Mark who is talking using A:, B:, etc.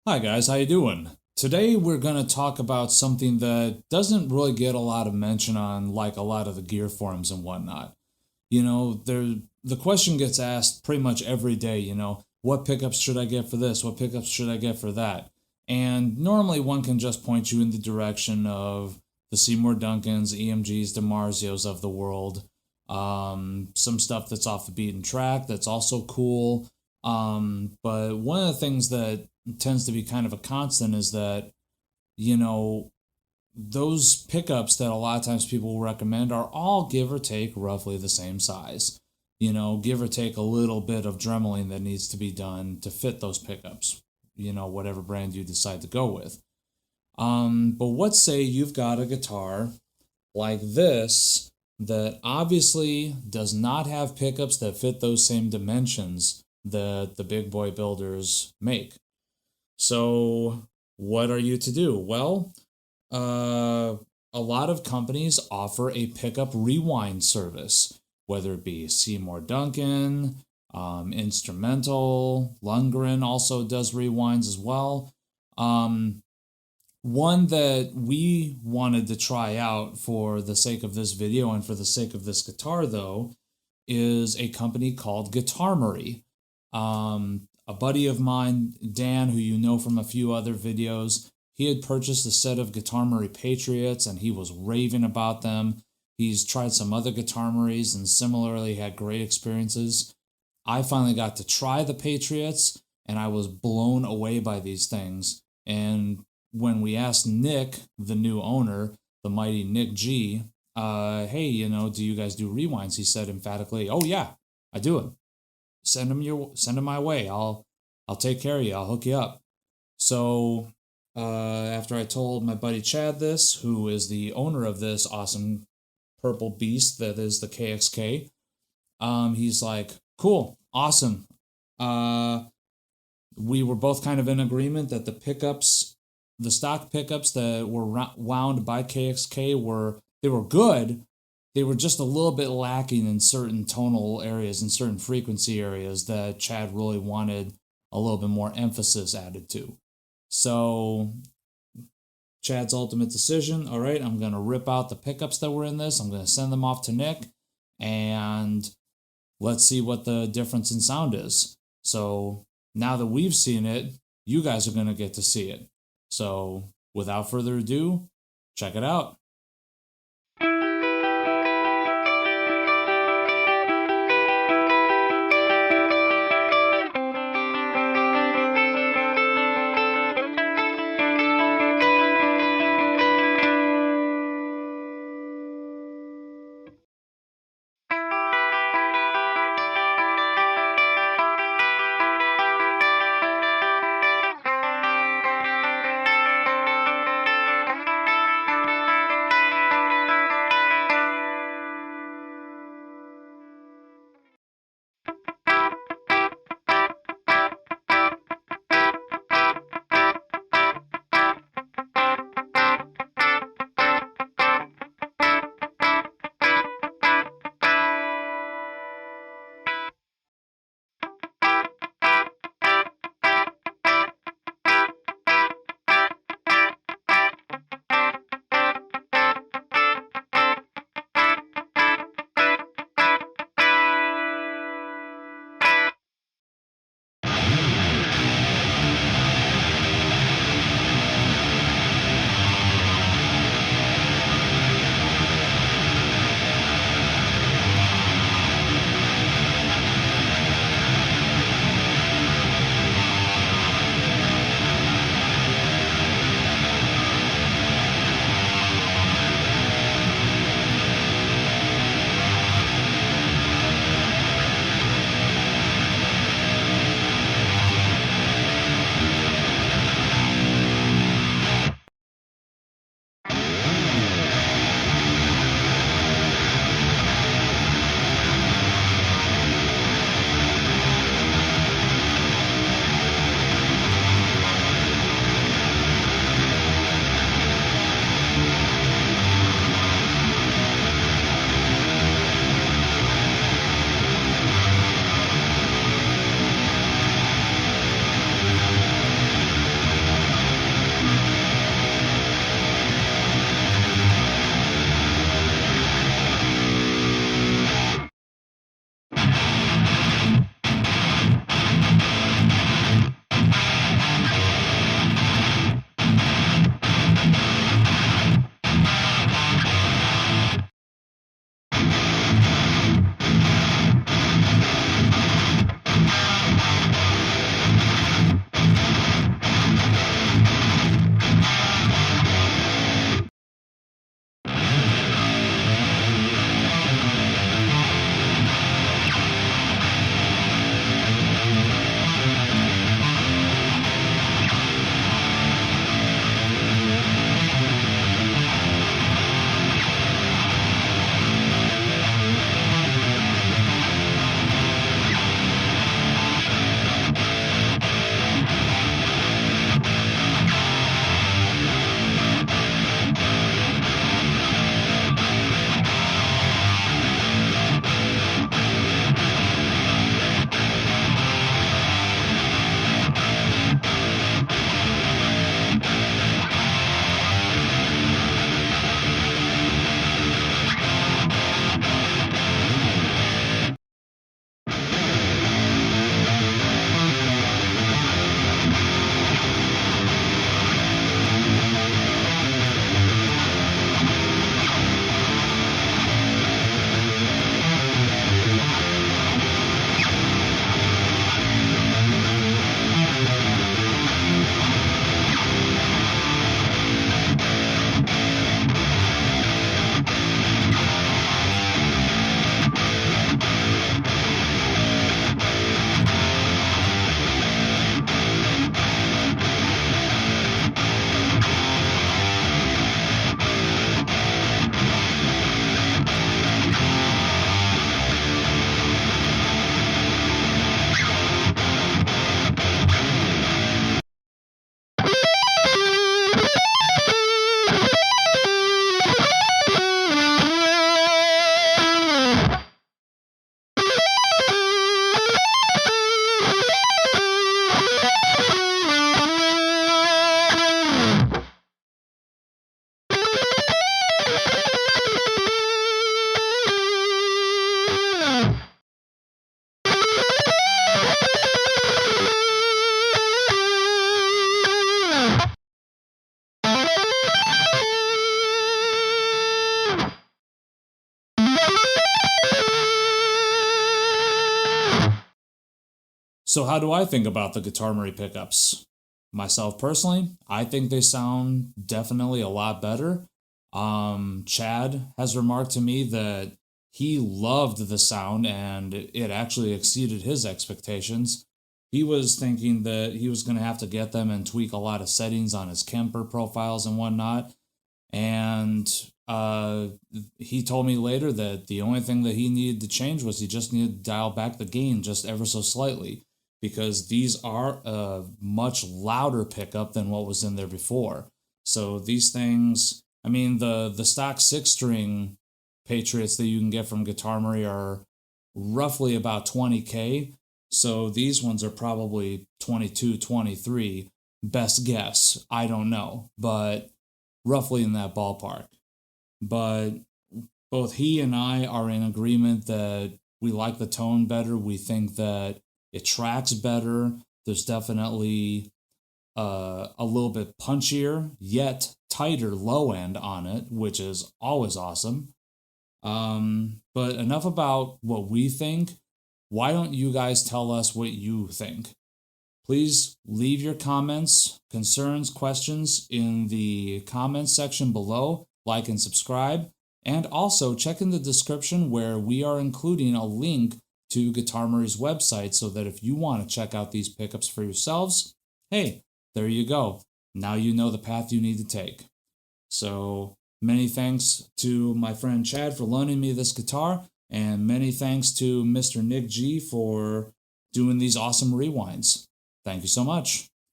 A: Hi guys, how you doing? Today we're going to talk about something that doesn't really get a lot of mention on like a lot of the gear forums and whatnot. The question gets asked pretty much every day, what pickups should I get for this? What pickups should I get for that? And normally one can just point you in the direction of the Seymour Duncans, EMGs, DiMarzios of the world. Some stuff that's off the beaten track that's also cool. But one of the things that tends to be kind of a constant is that, you know, those pickups that a lot of times people will recommend are all give or take roughly the same size. Give or take a little bit of dremeling that needs to be done to fit those pickups, whatever brand you decide to go with. But let's say you've got a guitar like this that obviously does not have pickups that fit those same dimensions that the big boy builders make. So, what are you to do? Well, a lot of companies offer a pickup rewind service, whether it be Seymour Duncan, Instrumental, Lundgren also does rewinds as well. One that we wanted to try out for the sake of this video and for the sake of this guitar, though, is a company called Guitarmory. A buddy of mine, Dan, who you know from a few other videos, he had purchased a set of Guitarmory Patriots and he was raving about them. He's tried some other Guitarmories and similarly had great experiences. I finally got to try the Patriots and I was blown away by these things. And when we asked Nick, the new owner, the mighty Nick G, hey, do you guys do rewinds? He said emphatically, oh yeah, I do it. Send them my way. I'll take care of you. I'll hook you up. So after I told my buddy Chad this, who is the owner of this awesome purple beast that is the KXK, he's like, cool, awesome. We were both kind of in agreement that the stock pickups that were wound by KXK were good. They were just a little bit lacking in certain tonal areas and certain frequency areas that Chad really wanted a little bit more emphasis added to. So Chad's ultimate decision, all right, I'm going to rip out the pickups that were in this. I'm going to send them off to Nick, and let's see what the difference in sound is. So now that we've seen it, you guys are going to get to see it. So without further ado, check it out. So how do I think about the Guitarmory pickups? Myself personally, I think they sound definitely a lot better. Chad has remarked to me that he loved the sound and it actually exceeded his expectations. He was thinking that he was going to have to get them and tweak a lot of settings on his Kemper profiles and whatnot. And he told me later that the only thing that he needed to change was he just needed to dial back the gain just ever so slightly, because these are a much louder pickup than what was in there before. So these things, I mean, the stock 6-string Patriots that you can get from Guitarmory are roughly about 20K. So these ones are probably 22, 23. Best guess. I don't know. But roughly in that ballpark. But both he and I are in agreement that we like the tone better. We think that it tracks better. There's definitely a little bit punchier, yet tighter low end on it, which is always awesome. But enough about what we think. Why don't you guys tell us what you think? Please leave your comments, concerns, questions in the comments section below. Like and subscribe. And also check in the description where we are including a link to Guitarmory's website so that if you want to check out these pickups for yourselves, hey, there you go. Now you know the path you need to take. So many thanks to my friend Chad for loaning me this guitar, and many thanks to Mr. Nick G for doing these awesome rewinds. Thank you so much.